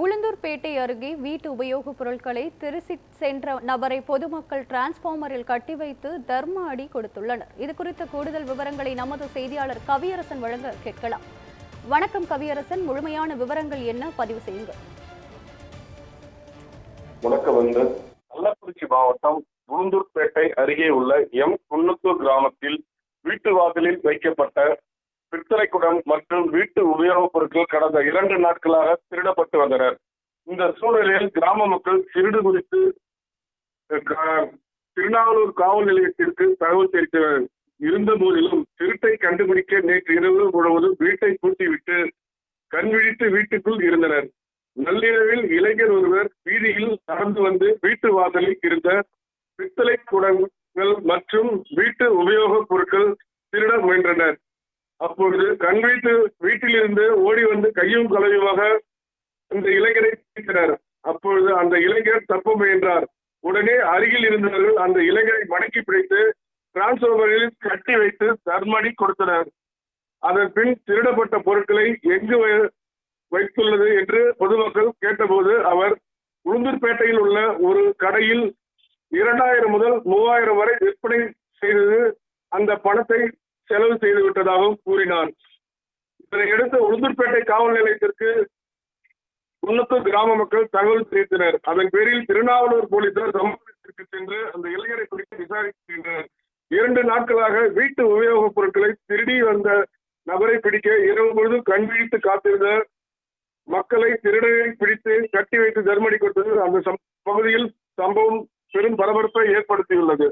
உளுந்தூர்பேட்டை அருகே வீட்டு உபயோகப் பொருட்களை திருசி சென்ற நபரை பொதுமக்கள் டிரான்ஸ்பார்மரில் கட்டி வைத்து தர்ம அடி கொடுத்துள்ளனர். இது குறித்த கூடுதல் விவரங்களை நமது செய்தியாளர் கவியரசன் வழங்க கேட்கலாம். வணக்கம் கவியரசன், முழுமையான விவரங்கள் என்ன, பதிவு செய்யுங்க. வணக்கம். கள்ளக்குறிச்சி மாவட்டம் உளுந்தூர்பேட்டை அருகே உள்ள குன்னத்தூர் கிராமத்தில் வீட்டு வாசலில் வைக்கப்பட்ட பித்தளை குடம் மற்றும் வீட்டு உபயோகப் பொருட்கள் கடந்த 2 நாட்களாக திருடப்பட்டு வந்தனர். இந்த சூழலில் கிராம மக்கள் திருடு குறித்து திருநாவலூர் காவல் நிலையத்திற்கு தகவல் தெரிவித்தனர். இருந்த போதிலும் திருட்டை கண்டுபிடிக்க நேற்று இரவு முழுவதும் வீட்டை பூட்டிவிட்டு கண்விழித்து வீட்டுக்குள் இருந்தனர். நள்ளிரவில் இளைஞர் ஒருவர் வீதியில் நடந்து வந்து வீட்டு வாசலில் இருந்த பித்தளை குடங்கள் மற்றும் வீட்டு உபயோகப் பொருட்கள் திருட முயன்றனர். அப்பொழுது கண்விழித்து வீட்டிலிருந்து ஓடி வந்து கையும் களவுமாக இந்த இளைஞரை பிடித்தனர். அப்பொழுது அந்த இளைஞர் தப்ப முயன்றார். உடனே அருகில் இருந்தவர்கள் அந்த இளைஞரை மடக்கி பிடித்து டிரான்ஸ்பார்மரில் கட்டி வைத்து தர்மடி கொடுத்தனர். அதன் பின் திருடப்பட்ட பொருட்களை எங்கு வைத்துள்ளது என்று பொதுமக்கள் கேட்டபோது அவர் உளுந்தூர்பேட்டையில் உள்ள ஒரு கடையில் 2000 முதல் 3000 வரை விற்பனை செய்தது அந்த பணத்தை செலவு செய்து விட்டதாகவும் கூறினார். இதனையடுத்து உளுந்தூர்பேட்டை காவல் நிலையத்திற்கு குன்னத்தூர் கிராம மக்கள் தகவல் தெரிவித்தனர். அதன் பேரில் திருநாவலூர் போலீசார் சம்பவத்திற்கு சென்று அந்த இளைஞரை குறித்து விசாரிக்கின்றனர். 2 நாட்களாக வீட்டு உபயோகப் பொருட்களை திருடி வந்த நபரை பிடிக்க இரவு முழுவதும் கண்விழித்து காத்திருந்த மக்களை திருடரை பிடித்து கட்டி வைத்து தர்மடி கொடுத்தது அந்த பகுதியில் சம்பவம் பெரும் பரபரப்பை ஏற்படுத்தியுள்ளது.